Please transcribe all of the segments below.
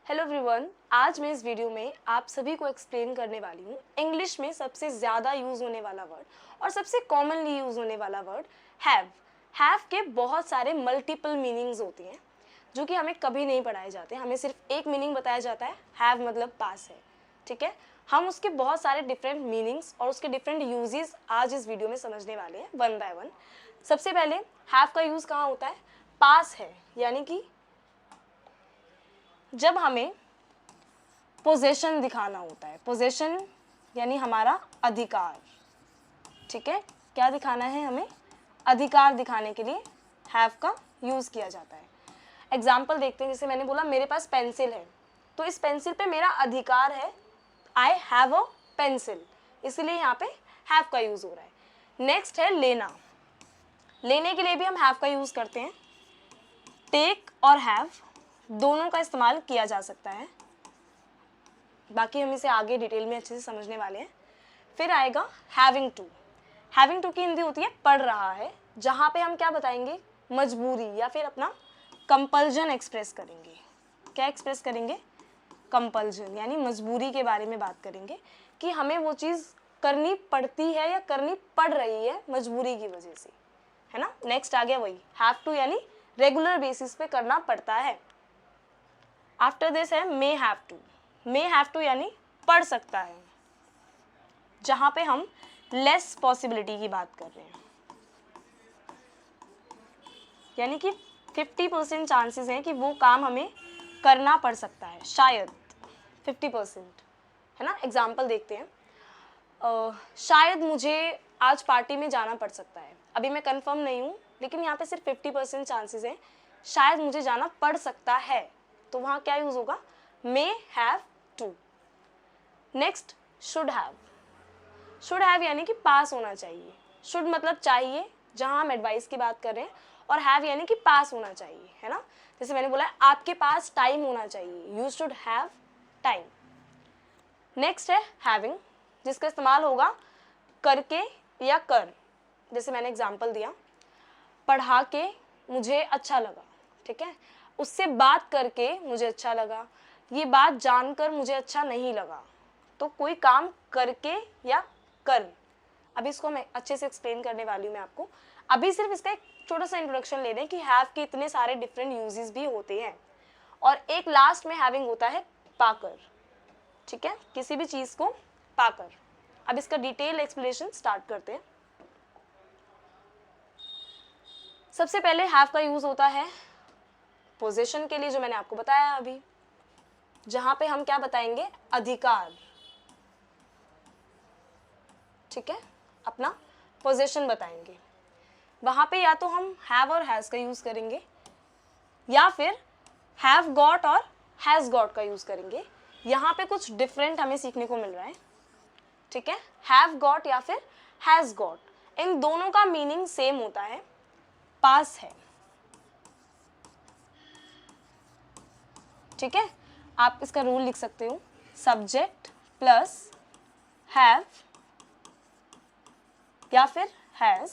Hello everyone, आज मैं इस वीडियो में आप सभी को एक्सप्लेन करने वाली हूँ इंग्लिश में सबसे ज़्यादा यूज़ होने वाला वर्ड और सबसे कॉमनली यूज़ होने वाला वर्ड हैव। हैव के बहुत सारे मल्टीपल मीनिंग्स होती हैं जो कि हमें कभी नहीं पढ़ाए जाते। हमें सिर्फ एक मीनिंग बताया जाता है, हैव मतलब पास है। ठीक है, हम उसके बहुत सारे डिफरेंट मीनिंग्स और उसके डिफरेंट यूजेस आज इस वीडियो में समझने वाले हैं वन बाय वन। सबसे पहले हैव का यूज़ कहाँ होता है? पास है, यानी कि जब हमें पोजेशन दिखाना होता है। पोजेशन यानी हमारा अधिकार। ठीक है, क्या दिखाना है हमें? अधिकार दिखाने के लिए हैव का यूज़ किया जाता है। एग्जाम्पल देखते हैं, जैसे मैंने बोला मेरे पास पेंसिल है, तो इस पेंसिल पे मेरा अधिकार है, आई हैव अ पेंसिल, इसीलिए यहाँ पे हैव का यूज़ हो रहा है। नेक्स्ट है लेना। लेने के लिए भी हम हैव का यूज़ करते हैं। टेक और हैव दोनों का इस्तेमाल किया जा सकता है, बाकी हम इसे आगे डिटेल में अच्छे से समझने वाले हैं। फिर आएगा हैविंग टू। हैविंग टू की हिंदी होती है पढ़ रहा है, जहाँ पे हम क्या बताएंगे? मजबूरी या फिर अपना कंपल्जन एक्सप्रेस करेंगे। क्या एक्सप्रेस करेंगे? कंपल्जन, यानी मजबूरी के बारे में बात करेंगे कि हमें वो चीज़ करनी पड़ती है या करनी पड़ रही है मजबूरी की वजह से, है ना। नेक्स्ट आ गया वही हैव टू, यानी रेगुलर बेसिस पे करना पड़ता है। आफ्टर दिस है may have to. May have to यानी पढ़ सकता है, जहाँ पे हम लेस पॉसिबिलिटी की बात कर रहे हैं, यानी कि 50% चांसेस हैं कि वो काम हमें करना पड़ सकता है, शायद 50%, है ना। एग्जाम्पल देखते हैं, शायद मुझे आज पार्टी में जाना पड़ सकता है। अभी मैं कंफर्म नहीं हूँ, लेकिन यहाँ पे सिर्फ 50% चांसेस हैं, शायद मुझे जाना पड़ सकता है, तो वहाँ क्या यूज़ होगा? May have to. Next should have. Should have यानी कि पास होना चाहिए। शुड मतलब चाहिए, जहाँ हम एडवाइस की बात कर रहे हैं, और हैव यानी कि पास होना चाहिए, है ना। जैसे मैंने बोला आपके पास टाइम होना चाहिए, you should have time. Next है हैविंग, जिसका इस्तेमाल होगा करके या कर। जैसे मैंने एग्जाम्पल दिया, पढ़ा के मुझे अच्छा लगा, ठीक है, उससे बात करके मुझे अच्छा लगा, ये बात जानकर मुझे अच्छा नहीं लगा। तो कोई काम करके या कर। अभी इसको मैं अच्छे से एक्सप्लेन करने वाली हूँ मैं आपको। अभी सिर्फ इसका एक छोटा सा इंट्रोडक्शन ले लें कि हैव के इतने सारे डिफरेंट यूजेस भी होते हैं, और एक लास्ट में हैविंग होता है पाकर। ठीक है, किसी भी चीज़ को पाकर। अब इसका डिटेल एक्सप्लेनेशन स्टार्ट करते हैं। सबसे पहले हैव का यूज होता है पोजीशन के लिए, जो मैंने आपको बताया अभी, जहां पे हम क्या बताएंगे? अधिकार। ठीक है, अपना पोजीशन बताएंगे। वहां पे या तो हम हैव और हैज का यूज करेंगे, या फिर हैव गॉट और हैज गॉट का यूज करेंगे। यहाँ पे कुछ डिफरेंट हमें सीखने को मिल रहा है। ठीक है, हैव गॉट या फिर हैज गॉट, इन दोनों का मीनिंग सेम होता है, पास है। ठीक है, आप इसका रूल लिख सकते हो, सब्जेक्ट प्लस हैव या फिर हैज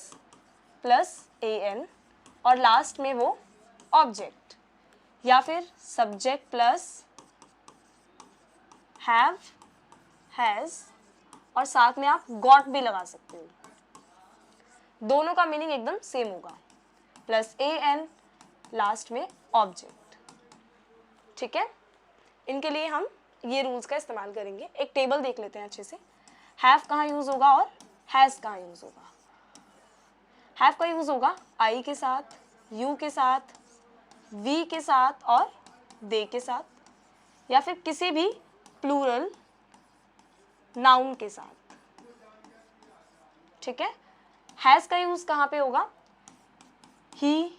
प्लस एन, और लास्ट में वो ऑब्जेक्ट, या फिर सब्जेक्ट प्लस हैव हैज, और साथ में आप गॉट भी लगा सकते हो। दोनों का मीनिंग एकदम सेम होगा, प्लस एन, लास्ट में ऑब्जेक्ट। ठीक है, इनके लिए हम ये रूल्स का इस्तेमाल करेंगे। एक टेबल देख लेते हैं अच्छे से, हैव कहाँ यूज होगा और हैज कहाँ यूज होगा। हैव का यूज होगा आई के साथ, यू के साथ, वी के साथ और दे के साथ, या फिर किसी भी प्लूरल नाउन के साथ। ठीक है, हैज का यूज कहाँ पे होगा? ही,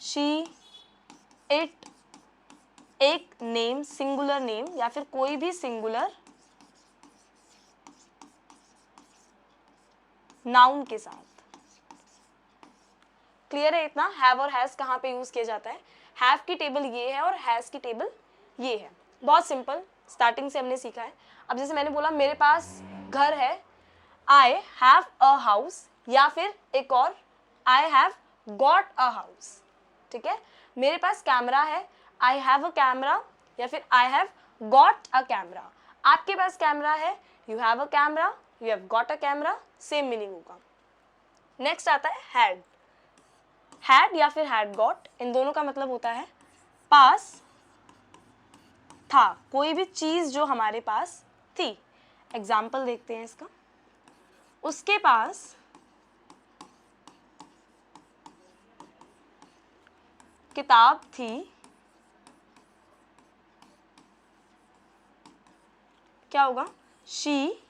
शी, इट, एक नेम, सिंगुलर नेम, या फिर कोई भी सिंगुलर नाउन के साथ। क्लियर है इतना? हैव और हैज कहाँ पे यूज किया जाता है? हैव की टेबल ये है और हैज की टेबल ये है। बहुत सिंपल, स्टार्टिंग से हमने सीखा है। अब जैसे मैंने बोला मेरे पास घर है, आई हैव अ हाउस, या फिर एक और, I have got a house. ठीक है, मेरे पास कैमरा है, आई हैव अ कैमरा, या फिर I have got a camera. आपके पास कैमरा है, you have a camera, you have got a camera, same meaning होगा। नेक्स्ट आता है हैड। हैड या फिर हैड गॉट, इन दोनों का मतलब होता है पास था, कोई भी चीज जो हमारे पास थी। एग्जाम्पल देखते हैं इसका। उसके पास किताब थी, क्या होगा, शी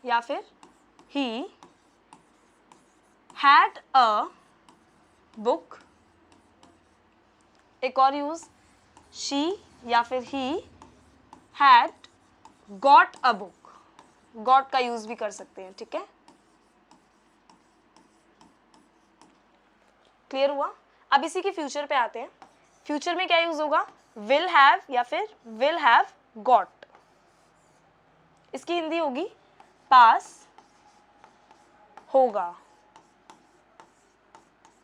या फिर ही हैड अ बुक। एक और यूज, शी या फिर he had got a book. Got का यूज भी कर सकते हैं, ठीक है। क्लियर हुआ। अब इसी के फ्यूचर पे आते हैं। फ्यूचर में क्या यूज होगा, विल हैव या फिर विल हैव गॉट। इसकी हिंदी होगी पास होगा।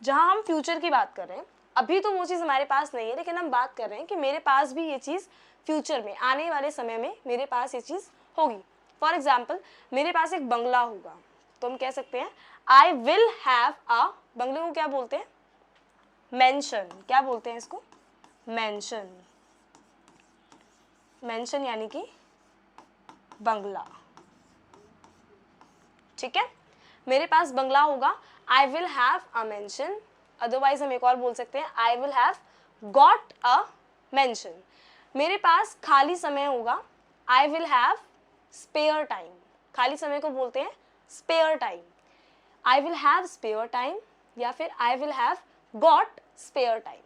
जहां हम फ्यूचर की बात कर रहे हैं, अभी तो वो चीज़ हमारे पास नहीं है, लेकिन हम बात कर रहे हैं कि मेरे पास भी ये चीज़ फ्यूचर में, आने वाले समय में मेरे पास ये चीज़ होगी। फॉर एग्जाम्पल, मेरे पास एक बंगला होगा, तो हम कह सकते हैं आई विल हैव अ, बंगले को क्या बोलते हैं, मेंशन। क्या बोलते हैं इसको, मेंशन। मेंशन यानी कि बंगला, ठीक है। मेरे पास बंगला होगा, I will have a mansion. Otherwise हम एक और बोल सकते हैं, I will have got a mansion. मेरे पास खाली समय होगा, I will have spare time. खाली समय को बोलते हैं spare time. I will have spare time या फिर I will have got spare time.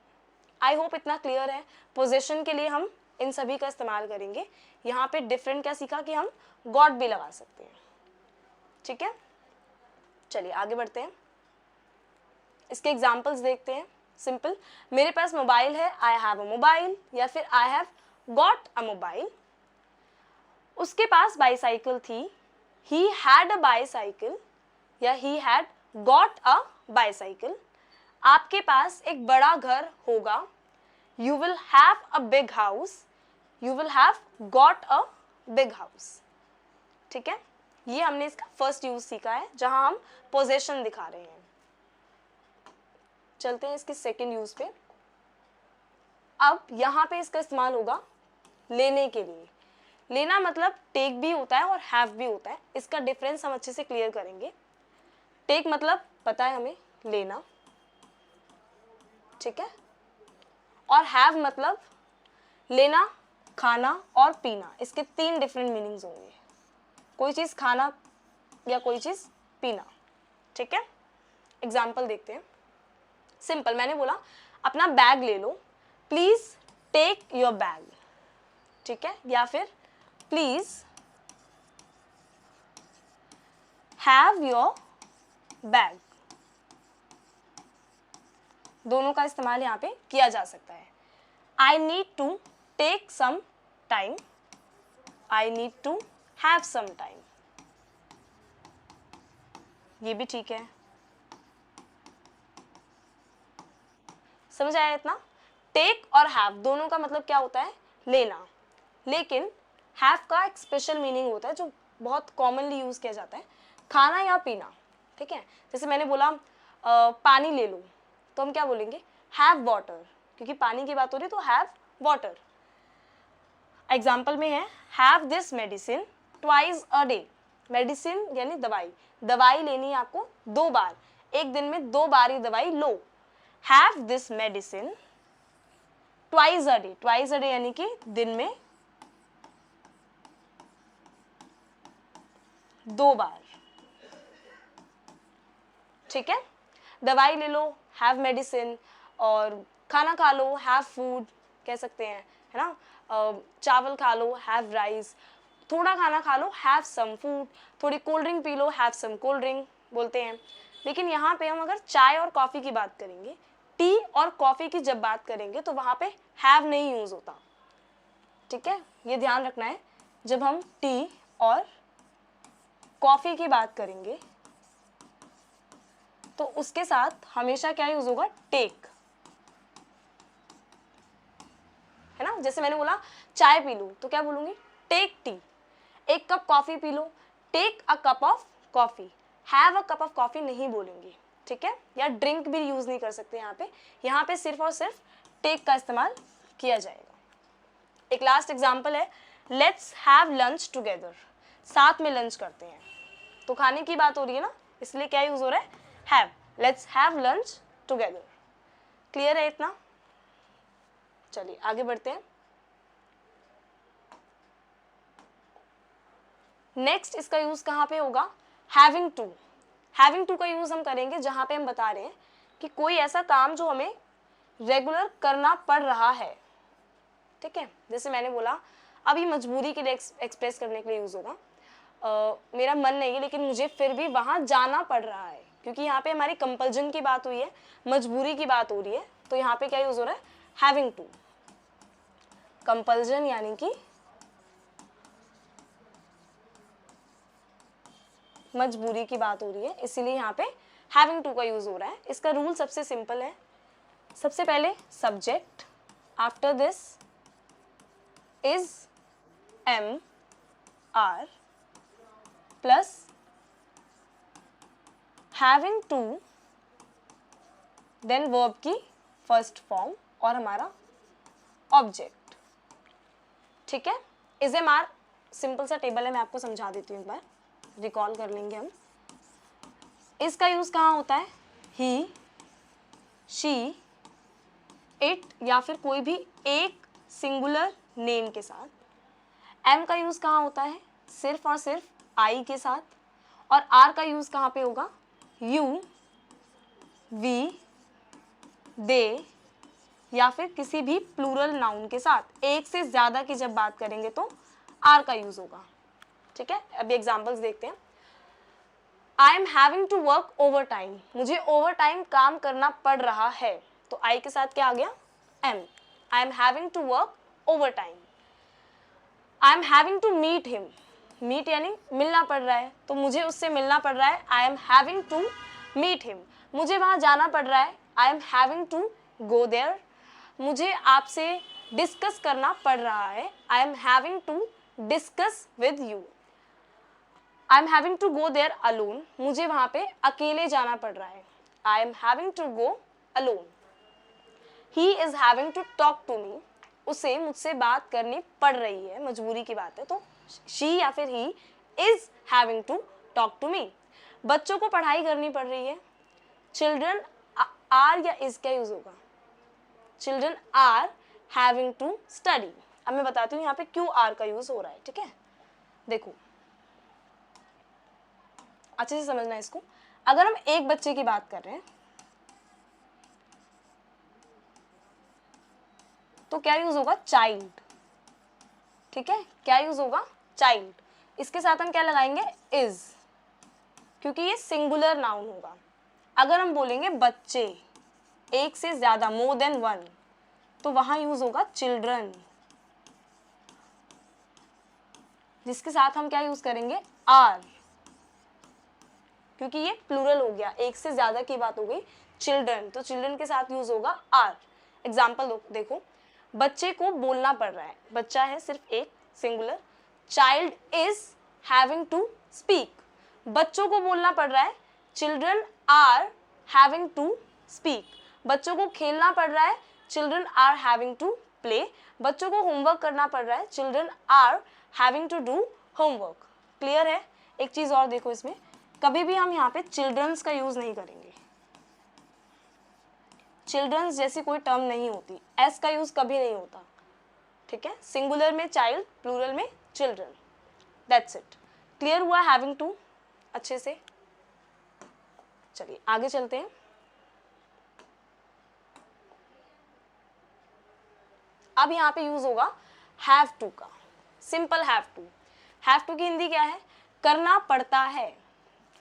I hope इतना क्लियर है। पोजीशन के लिए हम इन सभी का इस्तेमाल करेंगे। यहाँ पे डिफरेंट क्या सीखा कि हम गॉट भी लगा सकते हैं, ठीक है। चलिए आगे बढ़ते हैं, इसके एग्जाम्पल्स देखते हैं। सिंपल, मेरे पास मोबाइल है, आई हैव अ मोबाइल या फिर I have got a mobile. उसके पास बाईसाइकिल थी, ही हैड अ बाईसाइकिल या he had got a bicycle. आपके पास एक बड़ा घर होगा, you will have a big house, you will have got a big house, ठीक है। ये हमने इसका फर्स्ट यूज सीखा है, जहां हम पोजेशन दिखा रहे हैं। चलते हैं इसके सेकंड यूज पे। अब यहाँ पे इसका इस्तेमाल होगा लेने के लिए। लेना मतलब टेक भी होता है और हैव भी होता है। इसका डिफरेंस हम अच्छे से क्लियर करेंगे। टेक मतलब पता है हमें, लेना, ठीक है। और हैव मतलब लेना, खाना और पीना। इसके तीन डिफरेंट मीनिंग्स होंगे। कोई चीज़ खाना या कोई चीज़ पीना, ठीक है। एग्जाम्पल देखते हैं। सिंपल, मैंने बोला अपना बैग ले लो, प्लीज टेक योर बैग, ठीक है। या फिर प्लीज हैव योर बैग। दोनों का इस्तेमाल यहाँ पे किया जा सकता है। I need to take some time, I need to have some time, ये भी ठीक है। समझ आया इतना। टेक और हैव दोनों का मतलब क्या होता है, लेना। लेकिन हैव का एक स्पेशल मीनिंग होता है जो बहुत कॉमनली यूज किया जाता है, खाना या पीना, ठीक है। जैसे मैंने बोला पानी ले लो, तो हम क्या बोलेंगे, हैव वाटर, क्योंकि पानी की बात हो रही है तो हैव वाटर। एग्जाम्पल में है have this medicine twice a day. Medicine यानी दवाई, दवाई लेनी है आपको 2 बार, एक दिन में 2 बार ही दवाई लो। Have this medicine twice a day, twice a day यानी कि दिन में 2 बार, ठीक है। दवाई ले लो, हैव मेडिसिन, और खाना खा लो, हैव फूड कह सकते हैं, है ना। चावल खा लो, हैव राइस। थोड़ा खाना खा लो, हैव सम फूड। थोड़ी कोल्ड ड्रिंक पी लो, हैव सम कोल्ड ड्रिंक बोलते हैं। लेकिन यहाँ पे हम अगर चाय और कॉफ़ी की बात करेंगे, टी और कॉफ़ी की जब बात करेंगे, तो वहाँ पे हैव नहीं यूज़ होता, ठीक है। ये ध्यान रखना है, जब हम टी और कॉफ़ी की बात करेंगे तो उसके साथ हमेशा क्या यूज होगा, टेक, है ना। जैसे मैंने बोला चाय पी लो तो क्या बोलूँगी, टेक टी। एक कप कॉफ़ी पी लो, take a cup of coffee. Have a cup of coffee नहीं बोलेंगे, ठीक है, या ड्रिंक भी यूज़ नहीं कर सकते यहाँ पे सिर्फ और सिर्फ टेक का इस्तेमाल किया जाएगा। एक लास्ट एग्जाम्पल है, लेट्स हैव लंच टुगेदर, साथ में लंच करते हैं, तो खाने की बात हो रही है ना, इसलिए क्या यूज़ हो रहा है, have. Let's have lunch together. Clear है इतना? चलिए आगे बढ़ते हैं। नेक्स्ट इसका यूज़ कहाँ पे होगा, हैविंग टू। हैविंग टू का यूज़ हम करेंगे जहाँ पे हम बता रहे हैं कि कोई ऐसा काम जो हमें रेगुलर करना पड़ रहा है, ठीक है। जैसे मैंने बोला अभी मजबूरी के लिए एक्सप्रेस करने के लिए यूज़ होगा, मेरा मन नहीं है लेकिन मुझे फिर भी वहाँ जाना पड़ रहा है, क्योंकि यहाँ पे हमारी कंपल्जन की बात हुई है, मजबूरी की बात हो रही है, तो यहाँ पे क्या यूज़ हो रहा है, हैविंग टू। कंपल्जन यानी कि मजबूरी की बात हो रही है, इसीलिए यहाँ पे हैविंग टू का यूज़ हो रहा है। इसका रूल सबसे सिंपल है, सबसे पहले subject, after this is am are plus having to, then verb की फर्स्ट फॉर्म और हमारा ऑब्जेक्ट, ठीक है। इज एम आर सिंपल सा टेबल है, मैं आपको समझा देती हूँ, एक बार रिकॉल कर लेंगे हम। इसका यूज़ कहाँ होता है, ही, शी, इट या फिर कोई भी एक सिंगुलर नेम के साथ। एम का यूज़ कहाँ होता है, सिर्फ और सिर्फ आई के साथ। और आर का यूज़ कहाँ पे होगा, यू, वी, दे या फिर किसी भी प्लूरल नाउन के साथ। एक से ज़्यादा की जब बात करेंगे तो आर का यूज़ होगा, ठीक है। अभी एग्जाम्पल्स देखते हैं। I am having to work overtime, मुझे ओवर टाइम काम करना पड़ रहा है, तो आई के साथ क्या आ गया, am. I am having to work overtime. I am having to meet him, meet यानी मिलना पड़ रहा है, तो मुझे उससे मिलना पड़ रहा है, I am having to meet him. मुझे वहाँ जाना पड़ रहा है, I am having to go there. मुझे आपसे डिस्कस करना पड़ रहा है, I am having to discuss with you. I am having to go there alone, मुझे वहाँ पे अकेले जाना पड़ रहा है, I am having to go alone. He is having to talk to me, उसे मुझसे बात करनी पड़ रही है, मजबूरी की बात है, तो शी या फिर he is having to talk to me. बच्चों को पढ़ाई करनी पड़ रही है, चिल्ड्रन आर या इज़ क्या यूज़ होगा, children are having to study. अब मैं बताती हूँ यहाँ पे क्यों आर का यूज़ हो रहा है, ठीक है। देखो अच्छे से समझना इसको। अगर हम एक बच्चे की बात कर रहे हैं तो क्या यूज होगा, चाइल्ड, ठीक है। क्या यूज होगा, चाइल्ड। इसके साथ हम क्या लगाएंगे, इज, क्योंकि ये सिंगुलर नाउन होगा। अगर हम बोलेंगे बच्चे, एक से ज्यादा, मोर देन वन, तो वहां यूज होगा चिल्ड्रन, जिसके साथ हम क्या यूज करेंगे, आर, क्योंकि ये प्लूरल हो गया, एक से ज्यादा की बात हो गई, चिल्ड्रन, तो चिल्ड्रन के साथ यूज होगा आर। एग्जाम्पल देखो, बच्चे को बोलना पड़ रहा है, बच्चा है सिर्फ एक, singular. Child is having to speak, बच्चों को बोलना पड़ रहा है, children are having to speak. बच्चों को खेलना पड़ रहा है, children are having to play. बच्चों को होमवर्क करना पड़ रहा है, children are having to do homework. Clear है। एक चीज और देखो, इसमें कभी भी हम यहाँ पे चिल्ड्रंस का यूज नहीं करेंगे, चिल्ड्रंस जैसी कोई टर्म नहीं होती, एस का यूज कभी नहीं होता, ठीक है। सिंगुलर में चाइल्ड, प्लूरल में चिल्ड्रन, दैट्स इट। क्लियर हुआ हैविंग टू अच्छे से। चलिए आगे चलते हैं। अब यहाँ पे यूज होगा हैव टू का, simple have to. Have to की हिंदी क्या है, करना पड़ता है।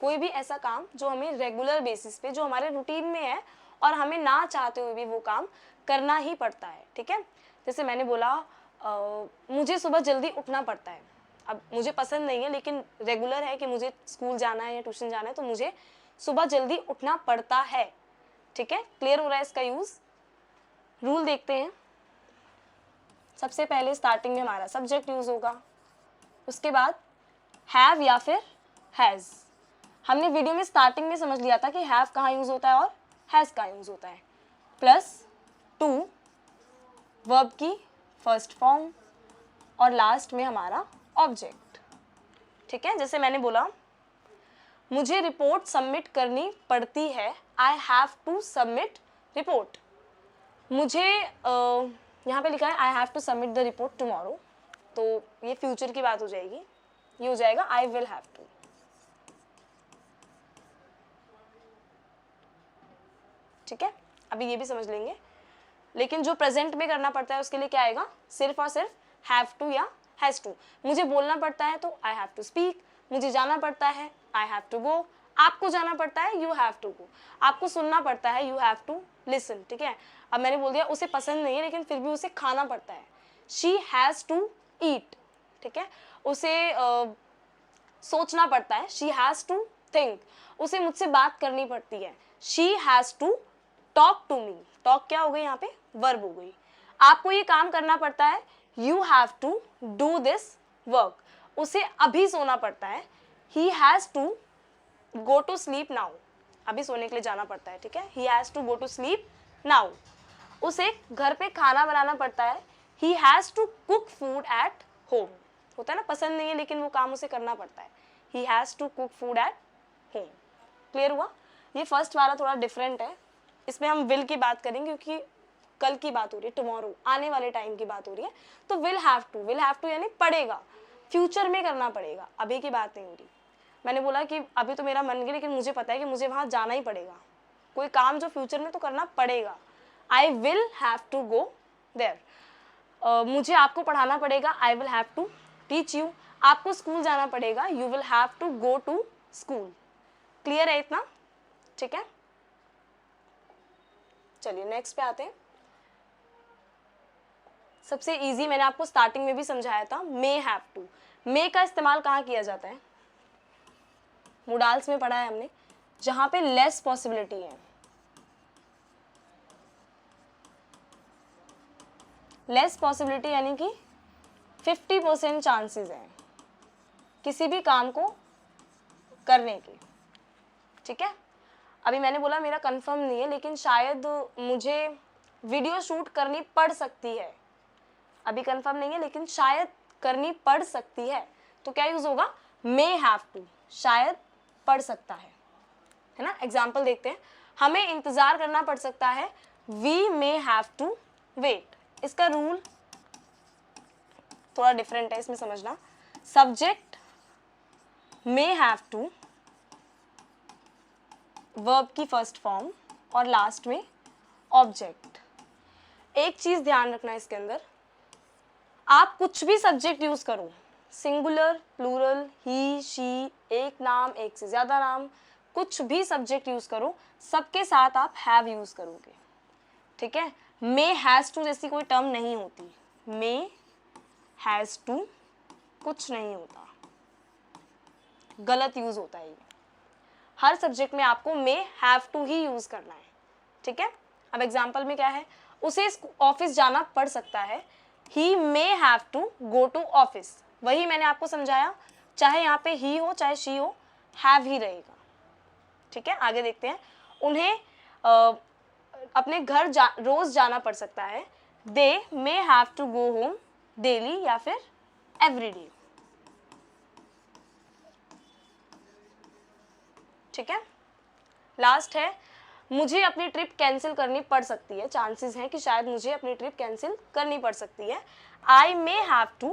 कोई भी ऐसा काम जो हमें रेगुलर बेसिस पे, जो हमारे रूटीन में है और हमें ना चाहते हुए भी वो काम करना ही पड़ता है, ठीक है। जैसे मैंने बोला मुझे सुबह जल्दी उठना पड़ता है, अब मुझे पसंद नहीं है लेकिन रेगुलर है कि मुझे स्कूल जाना है या ट्यूशन जाना है, तो मुझे सुबह जल्दी उठना पड़ता है, ठीक है। क्लियर हो रहा है इसका यूज। रूल देखते हैं, सबसे पहले स्टार्टिंग में हमारा सब्जेक्ट यूज होगा, उसके बाद हैव या फिर हैज़। हमने वीडियो में स्टार्टिंग में समझ लिया था कि हैव कहाँ यूज होता है और हैज़ कहाँ यूज होता है। प्लस टू वर्ब की फर्स्ट फॉर्म और लास्ट में हमारा ऑब्जेक्ट। ठीक है, जैसे मैंने बोला मुझे रिपोर्ट सबमिट करनी पड़ती है, I have to submit report. मुझे यहाँ पे लिखा है I have to submit the report tomorrow, तो ये फ्यूचर की बात हो जाएगी, ये हो जाएगा आई विल हैव टू। ठीक है, अभी ये भी समझ लेंगे। लेकिन जो प्रेजेंट में करना पड़ता है उसके लिए क्या आएगा, सिर्फ और सिर्फ हैव टू या हैज टू। मुझे बोलना पड़ता है तो आई हैव टू स्पीक, मुझे जाना पड़ता है आई हैव टू गो, आपको जाना पड़ता है यू हैव टू गो, आपको सुनना पड़ता है यू हैव टू लिसन। ठीक है, अब मैंने बोल दिया उसे पसंद नहीं है लेकिन फिर भी उसे खाना पड़ता है, शी हैज़ टू ईट। ठीक है, उसे सोचना पड़ता है, शी हैज़ टू थिंक, उसे मुझसे बात करनी पड़ती है, she has to talk to me. Talk क्या हो गई यहाँ पे, वर्ब हो गई। आपको ये काम करना पड़ता है, you have to do this work, उसे अभी सोना पड़ता है, he has to go to sleep now, अभी सोने के लिए जाना पड़ता है। ठीक है, he has to go to sleep now. उसे घर पे खाना बनाना पड़ता है, he has to cook food at home. होता है ना, पसंद नहीं है लेकिन वो काम उसे करना पड़ता है, he has to cook food at home. Clear हुआ? ये फर्स्ट वाला थोड़ा डिफरेंट है, इसमें हम विल की बात करेंगे क्योंकि कल की बात हो रही है, टुमारो, आने वाले टाइम की बात हो रही है। तो विल हैव टू यानी पड़ेगा, फ्यूचर में करना पड़ेगा, अभी की बात नहीं हो रही। मैंने बोला कि अभी तो मेरा मन गया लेकिन मुझे पता है कि मुझे वहाँ जाना ही पड़ेगा, कोई काम जो फ्यूचर में तो करना पड़ेगा, I will have to go there. मुझे आपको पढ़ाना पड़ेगा, I will have to teach you. आपको स्कूल जाना पड़ेगा, you will have to go to school. Clear है इतना? ठीक है, चलिए नेक्स्ट पे आते हैं। सबसे इजी मैंने आपको स्टार्टिंग में भी समझाया था, मे हैव टू। मे का इस्तेमाल कहाँ किया जाता है, मोडाल्स में पढ़ा है हमने, जहां पे लेस पॉसिबिलिटी है। लेस पॉसिबिलिटी यानी कि 50% चांसेस हैं किसी भी काम को करने के। ठीक है, अभी मैंने बोला मेरा कंफर्म नहीं है लेकिन शायद मुझे वीडियो शूट करनी पड़ सकती है, अभी कंफर्म नहीं है लेकिन शायद करनी पड़ सकती है, तो क्या यूज होगा, मे हैव टू, शायद पड़ सकता है ना। एग्जाम्पल देखते हैं, हमें इंतजार करना पड़ सकता है, we may have to wait. इसका रूल थोड़ा डिफरेंट है, इसमें समझना। Subject may have to, verb की फर्स्ट फॉर्म और लास्ट में ऑब्जेक्ट। एक चीज ध्यान रखना इसके अंदर, आप कुछ भी सब्जेक्ट यूज करो, सिंगुलर, प्लूरल, ही, शी, एक नाम, एक से ज्यादा नाम, कुछ भी सब्जेक्ट यूज करो, सबके साथ आप हैव यूज करोगे। ठीक है, मे हैज टू जैसी कोई टर्म नहीं होती, मे हैज टू कुछ नहीं होता, गलत यूज होता है ये। हर सब्जेक्ट में आपको मे हैव टू ही यूज करना है। ठीक है, अब एग्जाम्पल में क्या है, उसे ऑफिस जाना पड़ सकता है, he may have to go to office. वही मैंने आपको समझाया, चाहे यहाँ पे ही हो चाहे शी हो, हैव ही रहेगा। ठीक है, आगे देखते हैं। उन्हें अपने घर रोज जाना पड़ सकता है, they may have to go home daily या फिर एवरी डे। ठीक है, लास्ट है, मुझे अपनी ट्रिप कैंसिल करनी पड़ सकती है, चांसेस हैं कि शायद मुझे अपनी ट्रिप कैंसिल करनी पड़ सकती है, I may have to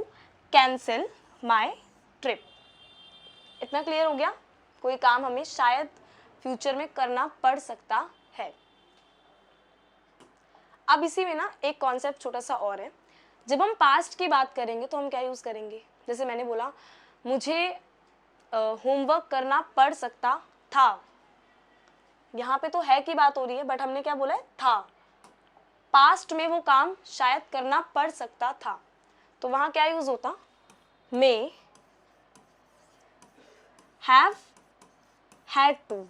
cancel my trip. इतना क्लियर हो गया, कोई काम हमें शायद फ्यूचर में करना पड़ सकता है। अब इसी में ना एक कॉन्सेप्ट छोटा सा और है, जब हम पास्ट की बात करेंगे तो हम क्या यूज करेंगे, जैसे मैंने बोला मुझे होमवर्क करना पड़ सकता था, यहाँ पे तो है की बात हो रही है बट हमने क्या बोला है, था। पास्ट में वो काम शायद करना पड़ सकता था, तो वहां क्या यूज होता, may have had to.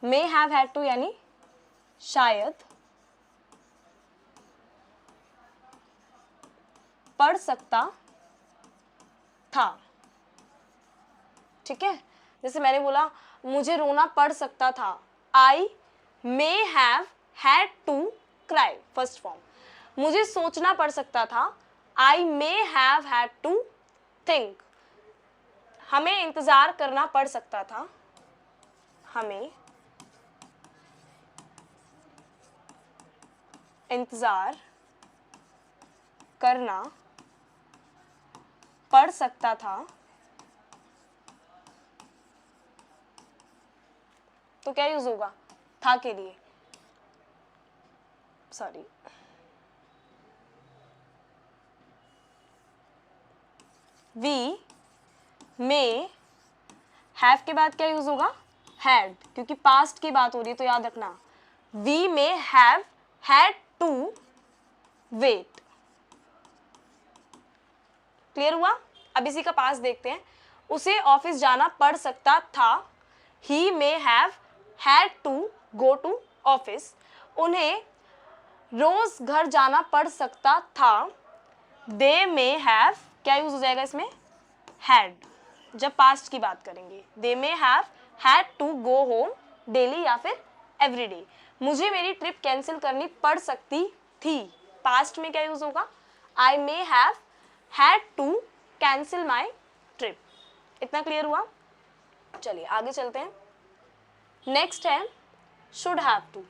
May have had to यानी शायद पड़ सकता था। ठीक है, जैसे मैंने बोला मुझे रोना पड़ सकता था, I may have had to cry, first form. मुझे सोचना पड़ सकता था, I may have had to think. हमें इंतजार करना पड़ सकता था, हमें इंतजार करना पड़ सकता था। तो क्या यूज होगा था के लिए, सॉरी, वी मे हैव के बाद क्या यूज होगा, हैड, क्योंकि पास्ट की बात हो रही है तो याद रखना we may have had to wait. Clear हुआ? अब इसी का पास देखते हैं। उसे ऑफिस जाना पड़ सकता था, he may have had to go to office. उन्हें रोज घर जाना पड़ सकता था, दे मे हैव, क्या यूज हो जाएगा इसमें, हैड, जब पास्ट की बात करेंगे। They may have had to go home daily या फिर एवरी डे। मुझे मेरी ट्रिप कैंसिल करनी पड़ सकती थी, पास्ट में क्या यूज होगा, I may have had to cancel my trip. इतना क्लियर हुआ? चलिए आगे चलते हैं। नेक्स्ट है शुड हैव टू।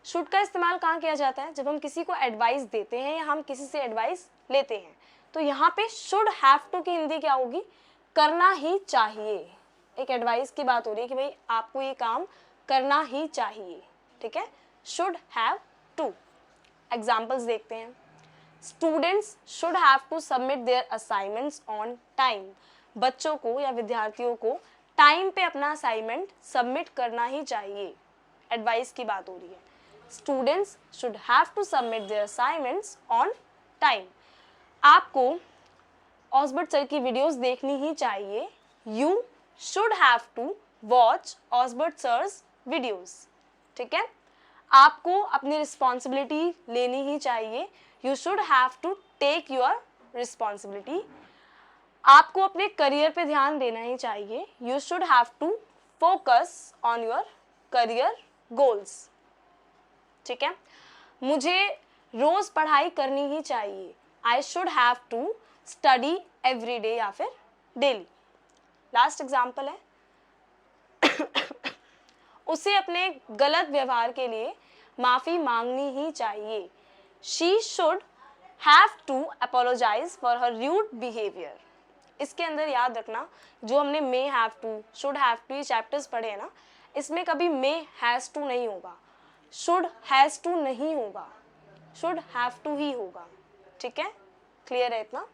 शुड का इस्तेमाल कहाँ किया जाता है, जब हम किसी को एडवाइस देते हैं या हम किसी से एडवाइस लेते हैं। तो यहाँ पे शुड हैव टू की हिंदी क्या होगी, करना ही चाहिए। एक एडवाइस की बात हो रही है कि भाई आपको ये काम करना ही चाहिए। ठीक है, शुड हैव टू। एग्जाम्पल्स देखते हैं। Students should have to submit their assignments on time. बच्चों को या विद्यार्थियों को टाइम पे अपना असाइनमेंट सबमिट करना ही चाहिए। एडवाइस की बात हो रही है। Students should have to submit their assignments on time. आपको ऑसबर्ट सर की वीडियोस देखनी ही चाहिए। You should have to watch Osbert sir's videos. ठीक है, आपको अपनी रिस्पॉन्सिबिलिटी लेनी ही चाहिए। You should have to take your responsibility. आपको अपने करियर पे ध्यान देना ही चाहिए। You should have to focus on your career goals. ठीक है, मुझे रोज पढ़ाई करनी ही चाहिए। I should have to study every day या फिर डेली। लास्ट एग्जाम्पल है उसे अपने गलत व्यवहार के लिए माफी मांगनी ही चाहिए। She should have to apologise for her rude behaviour. इसके अंदर याद रखना, जो हमने may have to, should have to ये चैप्टर्स पढ़े हैं ना, इसमें कभी मे हैज टू नहीं होगा, शुड हैज टू नहीं होगा, शुड हैव टू ही होगा। ठीक है, क्लियर है इतना?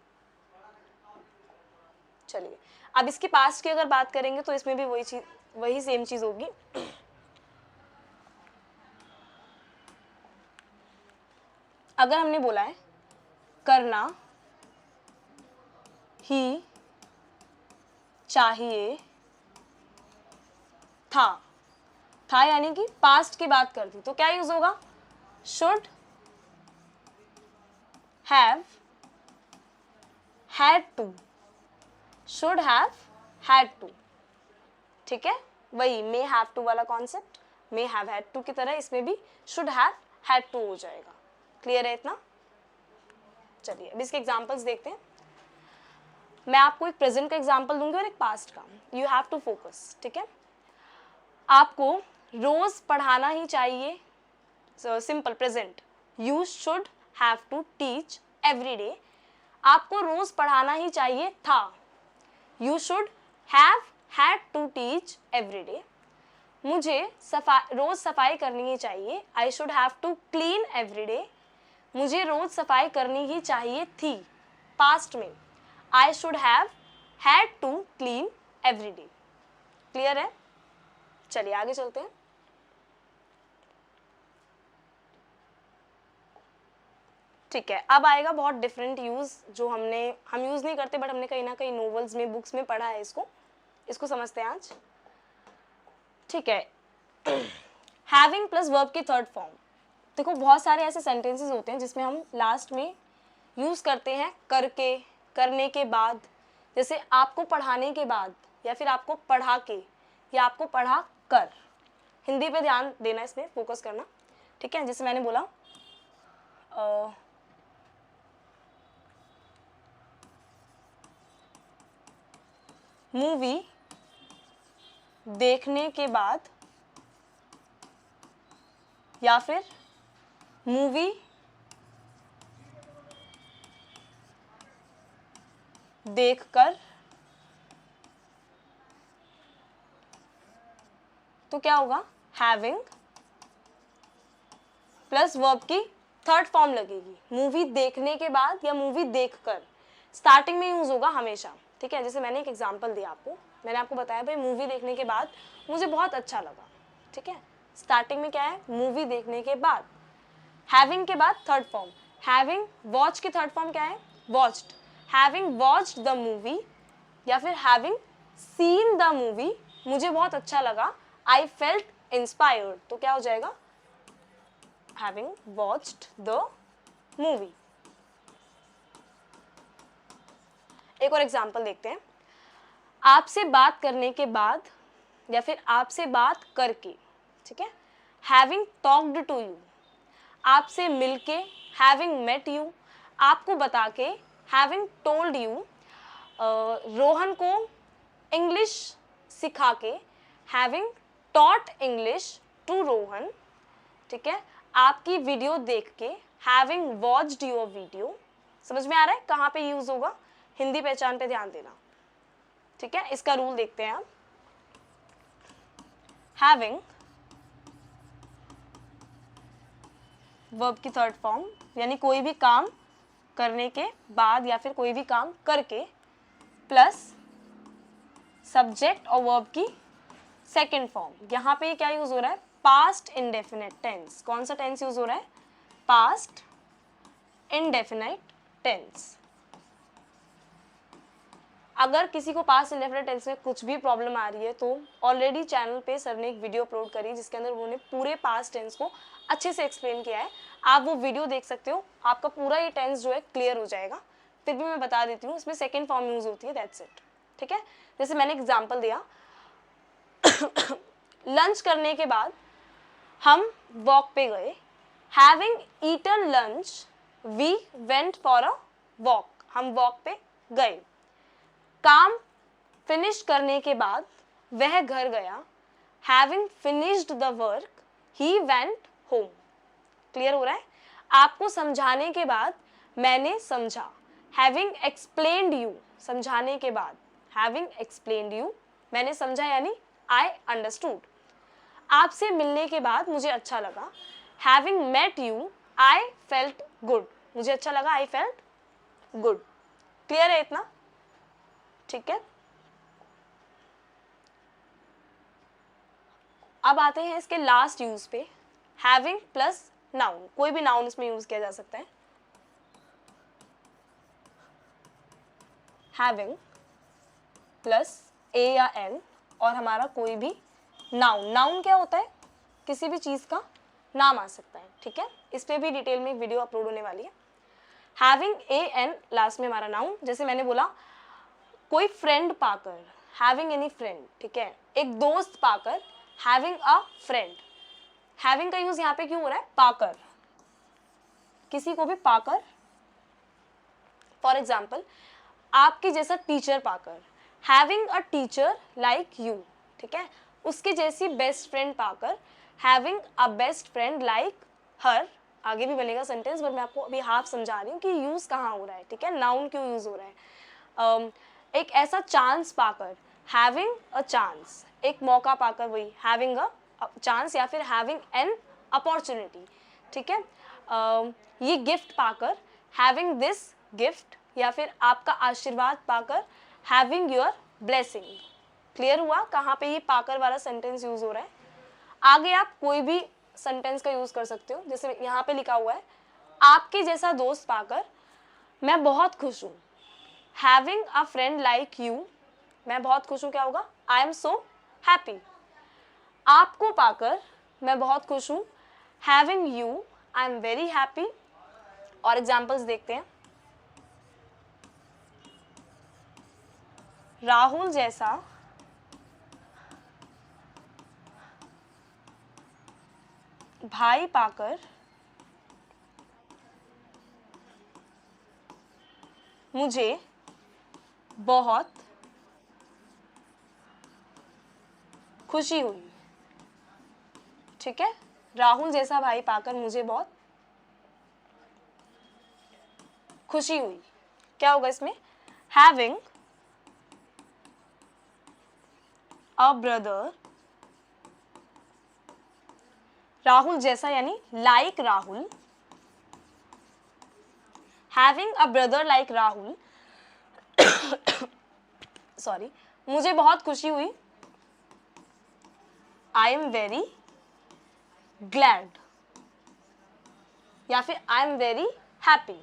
चलिए अब इसके पास्ट की अगर बात करेंगे तो इसमें भी वही सेम चीज होगी। अगर हमने बोला है करना ही चाहिए था यानी कि पास्ट की बात कर दी, तो क्या यूज होगा, should have had to, should have had to. ठीक है, वही मे हैव टू वाला concept, may have had to की तरह इसमें भी शुड हैव हैड टू हो जाएगा। क्लियर है इतना? चलिए अब इसके एग्जांपल्स देखते हैं। मैं आपको एक प्रेजेंट का एग्जांपल दूंगी और एक पास्ट का। You have to focus. ठीक है, आपको रोज पढ़ाना ही चाहिए। Simple present, you should have to teach every day. आपको रोज पढ़ाना ही चाहिए था। You should have had to teach every day. मुझे रोज सफाई करनी ही चाहिए। I should have to clean every day. मुझे रोज सफाई करनी ही चाहिए थी, पास्ट में। I should have had to clean every day. Clear है? चलिए आगे चलते हैं। ठीक है, अब आएगा बहुत डिफरेंट यूज, जो हम यूज नहीं करते बट हमने कहीं ना कहीं नोवेल्स में, बुक्स में पढ़ा है। इसको समझते हैं आज। ठीक है, हैविंग प्लस वर्ब की थर्ड फॉर्म। देखो बहुत सारे ऐसे सेंटेंसेस होते हैं जिसमें हम लास्ट में यूज़ करते हैं करके, करने के बाद, जैसे आपको पढ़ाने के बाद, या फिर आपको पढ़ा के, या आपको पढ़ा कर। हिंदी पे ध्यान देना, इसमें फोकस करना, ठीक है। जैसे मैंने बोला मूवी देखने के बाद, या फिर मूवी देखकर, तो क्या होगा, हैविंग प्लस वर्ब की थर्ड फॉर्म लगेगी। मूवी देखने के बाद या मूवी देखकर, स्टार्टिंग में यूज होगा हमेशा, ठीक है। जैसे मैंने एक एग्जांपल दिया आपको, मैंने आपको बताया भाई मूवी देखने के बाद मुझे बहुत अच्छा लगा, ठीक है। स्टार्टिंग में क्या है, मूवी देखने के बाद, हैविंग के बाद थर्ड फॉर्म, हैविंग वॉच की थर्ड फॉर्म क्या है, watched, having watched the movie, या फिर हैविंग सीन द मूवी, मुझे बहुत अच्छा लगा, आई फेल्ट इंस्पायर्ड, तो क्या हो जाएगा, हैविंग वॉच्ड द मूवी। एक और एग्जांपल देखते हैं, आपसे बात करने के बाद, या फिर आपसे बात करके, ठीक है, हैविंग टॉक्ड टू यू, आपसे मिलके, हैविंग मेट यू, आपको बता के, हैविंग टोल्ड यू, रोहन को इंग्लिश सिखा के, having taught English to Rohan, ठीक है, आपकी वीडियो देख के, हैविंग वॉच्ड योर वीडियो। समझ में आ रहा है कहाँ पे यूज होगा, हिंदी पहचान पे ध्यान देना, ठीक है। इसका रूल देखते हैं आप, हैविंग वर्ब की थर्ड फॉर्म, यानी कोई भी काम करने के बाद या फिर कोई भी काम करके, प्लस सब्जेक्ट और वर्ब की सेकेंड फॉर्म। यहाँ पे क्या यूज हो रहा है, पास्ट इंडेफिनिट टेंस। कौन सा टेंस यूज हो रहा है, पास्ट इंडेफिनिट टेंस। अगर किसी को पास्ट इंडेफिनिट टेंस में कुछ भी प्रॉब्लम आ रही है तो ऑलरेडी चैनल पे सर ने एक वीडियो अपलोड करी जिसके अंदर उन्होंने पूरे पास्ट टेंस को अच्छे से एक्सप्लेन किया है। आप वो वीडियो देख सकते हो, आपका पूरा ये टेंस जो है क्लियर हो जाएगा। फिर भी मैं बता देती हूँ, इसमें सेकेंड फॉर्म यूज होती है, दैट्स इट, ठीक है। जैसे मैंने एग्जाम्पल दिया, लंच करने के बाद हम वॉक पे गए, having eaten lunch we went for a walk, हम वॉक पे गए। काम फिनिश करने के बाद वह घर गया, having finished the work he went home. Clear हो रहा है, आपको समझाने के बाद मैंने समझा, हैविंग एक्सप्लेन्ड यू, समझाने के बाद, हैविंग एक्सप्लेन्ड यू, मैंने समझा यानी आई अंडरस्टूड। आपसे मिलने के बाद मुझे अच्छा लगा, having met you I felt good, मुझे अच्छा लगा, आई फेल्ट गुड। क्लियर है इतना, ठीक है। अब आते हैं इसके लास्ट यूज पे, हैविंग प्लस नाउन। कोई भी नाउन इसमें यूज किया जा सकता है, हैविंग प्लस ए या एन और हमारा कोई भी नाउन। नाउन क्या होता है, किसी भी चीज का नाम आ सकता है, ठीक है। इस पे भी डिटेल में एक वीडियो अपलोड होने वाली है। हैविंग ए एन लास्ट में हमारा नाउन, जैसे मैंने बोला कोई फ्रेंड पाकर, हैविंग एनी फ्रेंड, ठीक है। एक दोस्त पाकर, हैविंग अ फ्रेंड। हैविंग का यूज यहाँ पे क्यों हो रहा है, पाकर, किसी को भी पाकर। फॉर एग्जाम्पल, आपके जैसा टीचर पाकर, having a teacher like you, ठीक है। उसके जैसी बेस्ट फ्रेंड पाकर, having a best friend like her. आगे भी बनेगा सेंटेंस, बट मैं आपको अभी हाफ समझा रही हूँ कि यूज कहाँ हो रहा है, ठीक है, नाउन क्यों यूज हो रहा है। एक ऐसा चांस पाकर, हैविंग अ चांस, एक मौका पाकर, वही हैविंग अ चांस या फिर हैविंग एन अपॉर्चुनिटी, ठीक है। ये गिफ्ट पाकर, हैविंग दिस गिफ्ट, या फिर आपका आशीर्वाद पाकर, हैविंग योर ब्लेसिंग। क्लियर हुआ कहाँ पे ये पाकर वाला सेंटेंस यूज हो रहा है। आगे आप कोई भी सेंटेंस का यूज कर सकते हो, जैसे यहाँ पे लिखा हुआ है, आपके जैसा दोस्त पाकर मैं बहुत खुश हूँ, having a friend like you, मैं बहुत खुश हूँ, क्या होगा, आई एम सो हैप्पी। आपको पाकर मैं बहुत खुश हूँ, having you I am very happy. और एग्जाम्पल्स देखते हैं, राहुल जैसा भाई पाकर मुझे बहुत खुशी हुई। ठीक है, राहुल जैसा भाई पाकर मुझे बहुत खुशी हुई। क्या होगा इसमें? हैविंग अ ब्रदर, राहुल जैसा यानी like Rahul, having a brother like Rahul sorry, मुझे बहुत खुशी हुई। आई एम वेरी ग्लैड या फिर आई एम वेरी हैप्पी।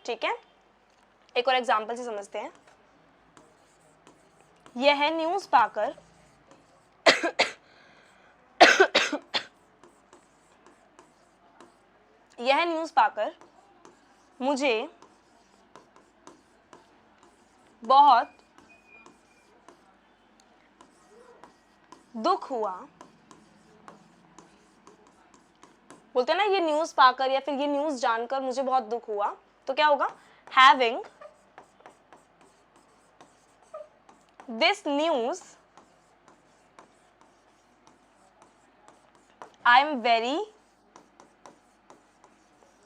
ठीक है, एक और एग्जाम्पल से समझते हैं। यह न्यूज़ पाकर यह न्यूज़ पाकर मुझे बहुत दुख हुआ। बोलते हैं ना, ये न्यूज़ पाकर या फिर ये न्यूज़ जानकर मुझे बहुत दुख हुआ, तो क्या होगा? Having this news I am very,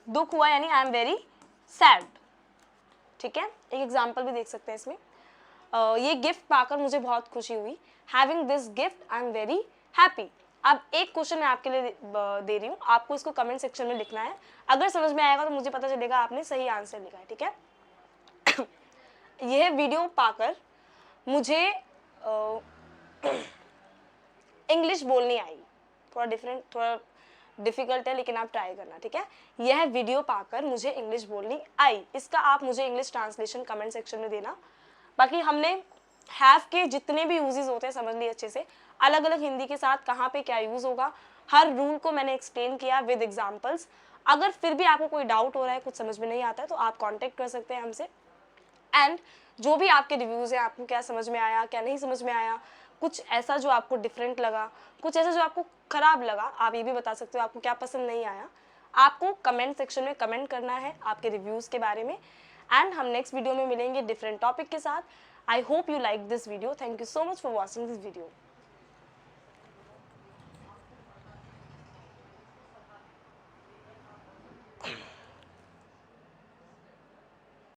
दुख हुआ यानी आई एम वेरी सैड। ठीक है, एक एग्जाम्पल भी देख सकते हैं इसमें। ये गिफ्ट पाकर मुझे बहुत खुशी हुई। Having this gift I am very happy. अब एक क्वेश्चन मैं आपके लिए दे रही हूँ, आपको इसको कमेंट सेक्शन में लिखना है। अगर समझ में आएगा तो मुझे पता चलेगा आपने सही आंसर लिखा है। ठीक है यह वीडियो पाकर मुझे इंग्लिश बोलनी आई। थोड़ा डिफिकल्ट है, लेकिन आप ट्राई करना। ठीक है, यह वीडियो पाकर मुझे इंग्लिश बोलनी आई। इसका आप मुझे इंग्लिश ट्रांसलेशन कमेंट सेक्शन में देना। बाकी हमने हैव के जितने भी यूजेस होते हैं समझ लिए अच्छे से, अलग अलग हिंदी के साथ कहाँ पे क्या यूज होगा, हर रूल को मैंने एक्सप्लेन किया विद एग्जाम्पल्स। अगर फिर भी आपको कोई डाउट हो रहा है, कुछ समझ में नहीं आता है, तो आप कॉन्टेक्ट कर सकते हैं हमसे। एंड जो भी आपके रिव्यूज़ हैं, आपको क्या समझ में आया, क्या नहीं समझ में आया, कुछ ऐसा जो आपको डिफरेंट लगा, कुछ ऐसा जो आपको ख़राब लगा, आप ये भी बता सकते हो आपको क्या पसंद नहीं आया। आपको कमेंट सेक्शन में कमेंट करना है आपके रिव्यूज़ के बारे में। एंड हम नेक्स्ट वीडियो में मिलेंगे डिफरेंट टॉपिक के साथ। I hope you like this video. Thank you so much for watching this video.